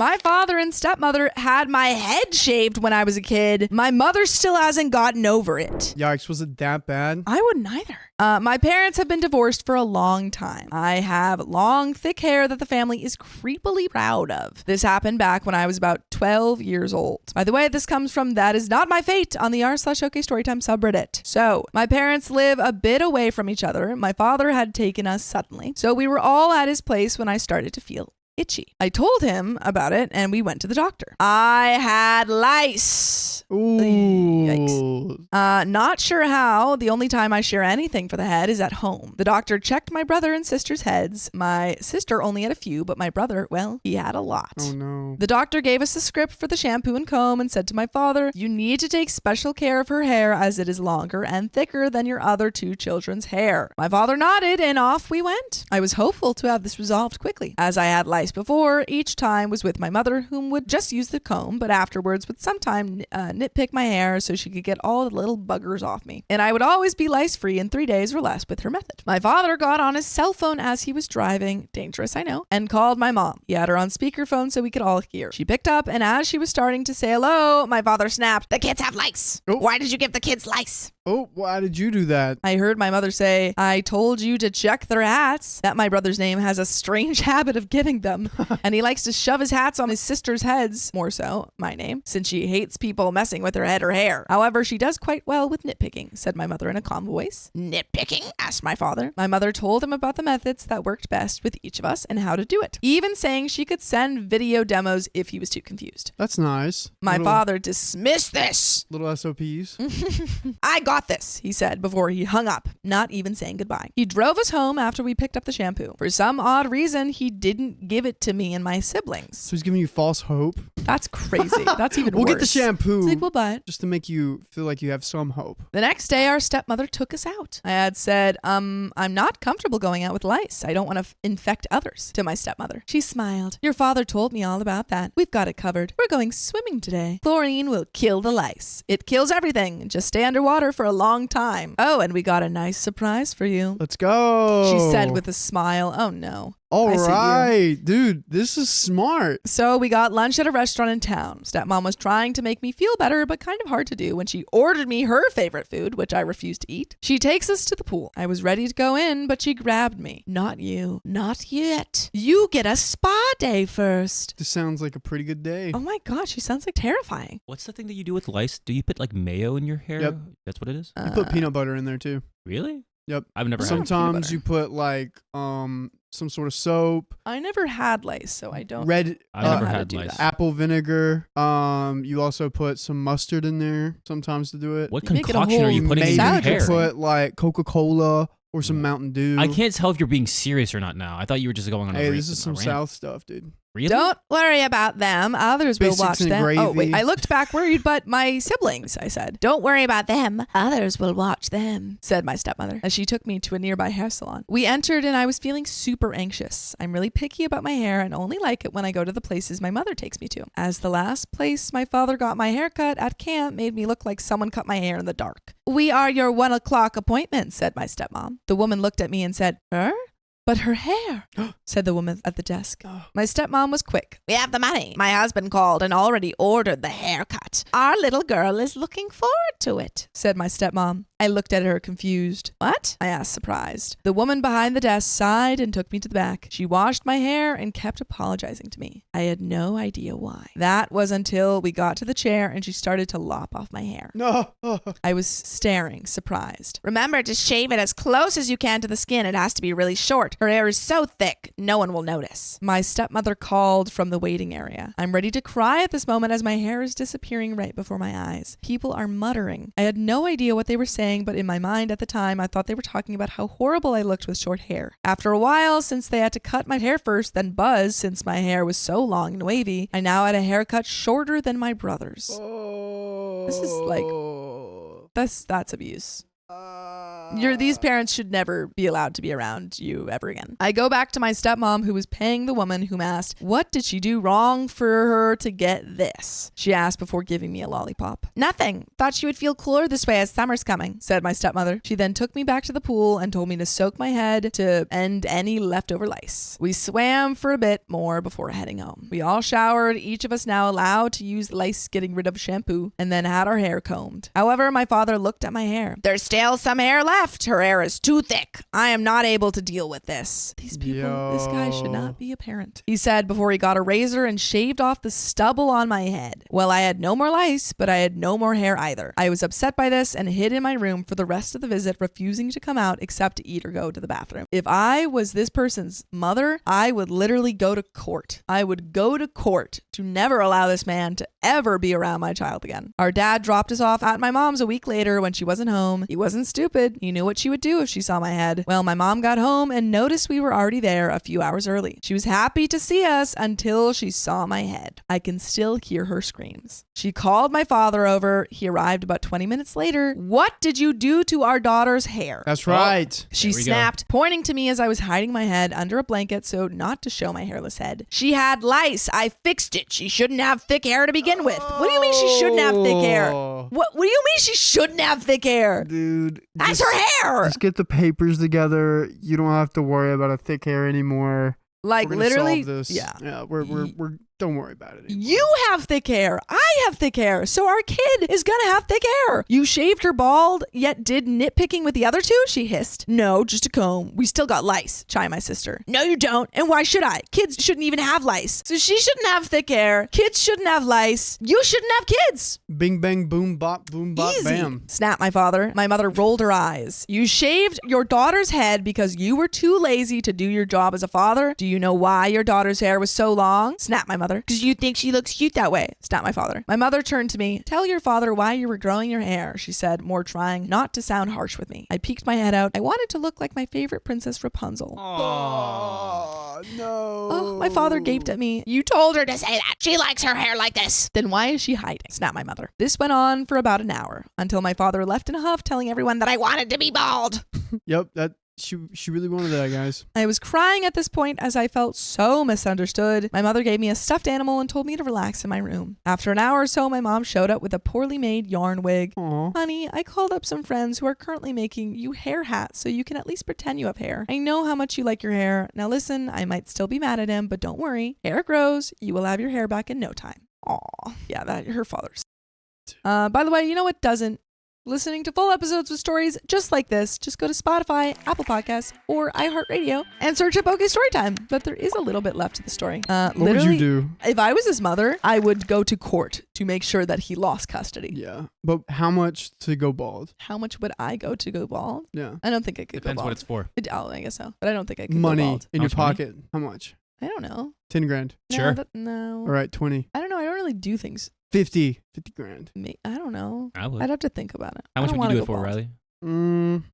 My father and stepmother had my head shaved when I was a kid. My mother still hasn't gotten over it. Yikes, was it that bad? I wouldn't either. My parents have been divorced for a long time. I have long, thick hair that the family is creepily proud of. This happened back when I was about 12 years old. By the way, this comes from That Is Not My Fate on the r/OK Storytime subreddit. So, my parents live a bit away from each other. My father had taken us suddenly, so we were all at his place when I started to feel itchy. I told him about it and we went to the doctor. I had lice. Ooh. Yikes. Not sure how. The only time I share anything for the head is at home. The doctor checked my brother and sister's heads. My sister only had a few, but my brother, well, he had a lot. Oh no. The doctor gave us a script for the shampoo and comb and said to my father, "You need to take special care of her hair as it is longer and thicker than your other two children's hair." My father nodded and off we went. I was hopeful to have this resolved quickly. As I had lice before, each time was with my mother, whom would just use the comb, but afterwards would sometime nitpick my hair so she could get all the little buggers off me. And I would always be lice-free in 3 days or less with her method. My father got on his cell phone as he was driving, dangerous I know, and called my mom. He had her on speakerphone so we could all hear. She picked up, and as she was starting to say hello, my father snapped, "The kids have lice. Oh. Why did you give the kids lice?" Oh, why did you do that? I heard my mother say, "I told you to check their hats." That my brother's name has a strange habit of giving them, and he likes to shove his hats on his sister's heads, more so my name, since she hates people messing with her head or hair. However, she does quite well with nitpicking, said my mother in a calm voice. "Nitpicking?" asked my father. My mother told him about the methods that worked best with each of us and how to do it, even saying she could send video demos if he was too confused. That's nice. My father dismissed this. Little SOPs. "I got this," he said before he hung up, not even saying goodbye. He drove us home after we picked up the shampoo. For some odd reason, he didn't give it to me and my siblings. So he's giving you false hope. That's crazy. That's even We'll worse. get the shampoo. It's like, we'll buy it. Just to make you feel like you have some hope. The next day, our stepmother took us out. I had said, I'm not comfortable going out with lice. I don't want to infect others, to my stepmother. She smiled. "Your father told me all about that. We've got it covered. We're going swimming today. Chlorine will kill the lice. It kills everything. Just stay underwater for a long time. Oh, and we got a nice surprise for you," Let's go. she said with a smile. Oh no. All I see you. right, dude, this is smart. So we got lunch at a restaurant in town. Stepmom was trying to make me feel better, but kind of hard to do when she ordered me her favorite food, which I refused to eat. She takes us to the pool. I was ready to go in, but she grabbed me. "Not you. Not yet. You get a spa day first." This sounds like a pretty good day. Oh my gosh, she sounds like terrifying. What's the thing that you do with lice? Do you put like mayo in your hair? Yep. That's what it is? You put peanut butter in there too. Really? Yep. I've never had Sometimes butter. you put like some sort of soap. I never had lice, so I don't. Red I've never how to had do lice. that. apple vinegar. You also put some mustard in there sometimes to do it. What You make it a concoction are you whole putting in Maybe your salad you hair? could put like Coca-Cola or some Mountain Dew. I can't tell if you're being serious or not now. I thought you were just going on Hey, a this is some rant. South stuff, dude. Really? Don't worry about them. Others will Basics watch and them. Oh, wait. gravy. I looked back worried, but my siblings, I said. "Don't worry about them. Others will watch them," said my stepmother as she took me to a nearby hair salon. We entered and I was feeling super anxious. I'm really picky about my hair and only like it when I go to the places my mother takes me to. As the last place my father got my hair cut at camp made me look like someone cut my hair in the dark. "We are your 1 o'clock appointment," said my stepmom. The woman looked at me and said, "Her? But her hair," said the woman at the desk. My stepmom was quick. "We have the money. My husband called and already ordered the haircut. Our little girl is looking forward to it," said my stepmom. I looked at her confused. "What?" I asked, surprised. The woman behind the desk sighed and took me to the back. She washed my hair and kept apologizing to me. I had no idea why. That was until we got to the chair and she started to lop off my hair. No. I was staring, surprised. "Remember to shave it as close as you can to the skin. It has to be really short. Her hair is so thick, no one will notice." My stepmother called from the waiting area. I'm ready to cry at this moment as my hair is disappearing right before my eyes. People are muttering. I had no idea what they were saying, but in my mind at the time, I thought they were talking about how horrible I looked with short hair. After a while, since they had to cut my hair first, then buzz, since my hair was so long and wavy, I now had a haircut shorter than my brother's. Oh. This is like, that's abuse. These parents should never be allowed to be around you ever again. I go back to my stepmom, who was paying the woman, whom asked, what did she do wrong for her to get this? She asked before giving me a lollipop. Nothing. Thought she would feel cooler this way as summer's coming, said my stepmother. She then took me back to the pool and told me to soak my head to end any leftover lice. We swam for a bit more before heading home. We all showered, each of us now allowed to use lice getting rid of shampoo, and then had our hair combed. However, my father looked at my hair. There's still some hair left. Her hair is too thick. I am not able to deal with this. These people, this guy should not be a parent, he said before he got a razor and shaved off the stubble on my head. Well, I had no more lice, but I had no more hair either. I was upset by this and hid in my room for the rest of the visit, refusing to come out except to eat or go to the bathroom. If I was this person's mother, I would literally go to court. I would go to court to never allow this man to ever be around my child again. Our dad dropped us off at my mom's a week later when she wasn't home. He wasn't stupid. He knew what she would do if she saw my head. Well, my mom got home and noticed we were already there a few hours early. She was happy to see us until she saw my head. I can still hear her screams. She called my father over. He arrived about 20 minutes later. What did you do to our daughter's hair? That's right. She snapped, pointing to me as I was hiding my head under a blanket so not to show my hairless head. She had lice. I fixed it. She shouldn't have thick hair to begin with. What do you mean she shouldn't have thick hair? What do you mean she shouldn't have thick hair? Dude. That's her hair. Just get the papers together. You don't have to worry about a thick hair anymore. Like we're literally, solve this. yeah. We're don't worry about it anymore. You have thick hair. I have thick hair. So our kid is gonna have thick hair. You shaved her bald, yet did nitpicking with the other two? She hissed. No, just a comb. We still got lice, chimed my sister. No, you don't. And why should I? Kids shouldn't even have lice. So she shouldn't have thick hair. Kids shouldn't have lice. You shouldn't have kids. Bing, bang, boom, bop, Easy. bam. Snapped my father. My mother rolled her eyes. You shaved your daughter's head because you were too lazy to do your job as a father. Do you know why your daughter's hair was so long? Snapped my mother. Because you think she looks cute that way. Snapped my father. My mother turned to me. Tell your father why you were growing your hair, she said, more trying not to sound harsh with me. I peeked my head out. I wanted to look like my favorite princess Rapunzel. Oh, no. Oh, my father gaped at me. You told her to say that. She likes her hair like this. Then why is she hiding? Snapped my mother. This went on for about an hour until my father left in a huff, telling everyone that I wanted to be bald. Yep, she really wanted that, guys. I was crying at this point as I felt so misunderstood. My mother gave me a stuffed animal and told me to relax in my room. After an hour or so, my mom showed up with a poorly made yarn wig. Aww. Honey, I called up some friends who are currently making you hair hats so you can at least pretend you have hair. I know how much you like your hair. Now listen, I might still be mad at him, but don't worry. Hair grows. You will have your hair back in no time. Aw. Yeah, that her father's. By the way, you know what doesn't? Listening to full episodes with stories just like this, just go to Spotify, Apple Podcasts, or iHeartRadio and search up OK Storytime. But there is a little bit left to the story. What would you do? If I was his mother, I would go to court to make sure that he lost custody. Yeah. But how much to go bald? How much would I go to go bald? Yeah. I don't think I could Depends go bald. what it's for. I guess so. But I don't think I could go Money bald. in How your much money? pocket. How much? I don't know. 10 grand. Sure. No. All right, 20. I don't know. I don't really do things. 50 grand. I don't know. I would. I'd have to think about it. How I much don't would wanna you do go it for, bald. Riley?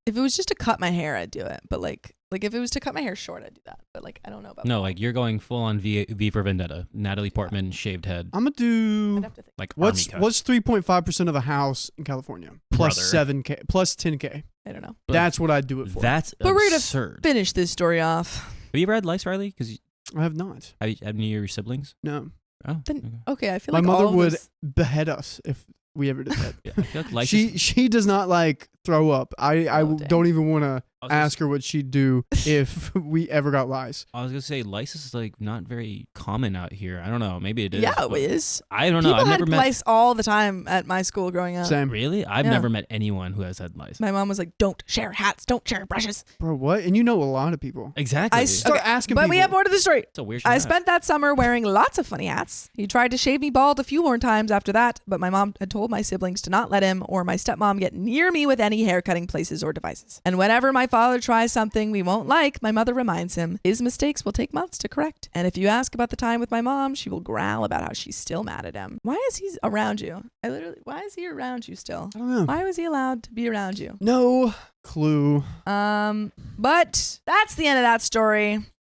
If it was just to cut my hair, I'd do it. But like if it was to cut my hair short, I'd do that. But like, I don't know about No, bald. like you're going full on V for Vendetta. Natalie Portman, shaved head, I'm gonna do I'd have to think. like what's army cut. 3.5% of a house in California plus Brother. 7K plus 10K. I don't know. But That's what I'd do it for. That's But we're gonna absurd. Finish this story off. Have you ever had lice, Riley? Because I have not. have any of your siblings? No. Oh, Then- okay. Okay, I feel My like mother all of would this- behead us if we ever did that. Yeah, I feel like lice. is- she does not like throw up. I Oh, dang. don't even want to I was gonna ask her what she'd do if we ever got lice. I was gonna say lice is like not very common out here. I don't know. Maybe it is. Yeah, but it is. I don't know. People I've had never met. lice all the time at my school growing up. Same. Really? I've Yeah. never met anyone who has had lice. My mom was like, "Don't share hats. Don't share brushes." Bro, what? And you know a lot of people. Exactly. I It's Start asking But people. we have more to the story. a weird. I shit. spent that summer wearing lots of funny hats. He tried to shave me bald a few more times after that, but my mom had told my siblings to not let him or my stepmom get near me with any hair cutting places or devices. And whenever my father tries something we won't like, my mother reminds him his mistakes will take months to correct. And if you ask about the time with my mom, she will growl about how she's still mad at him. Why is he around you? Why is he around you still? I don't know. Why was he allowed to be around you? No clue. But that's the end of that story.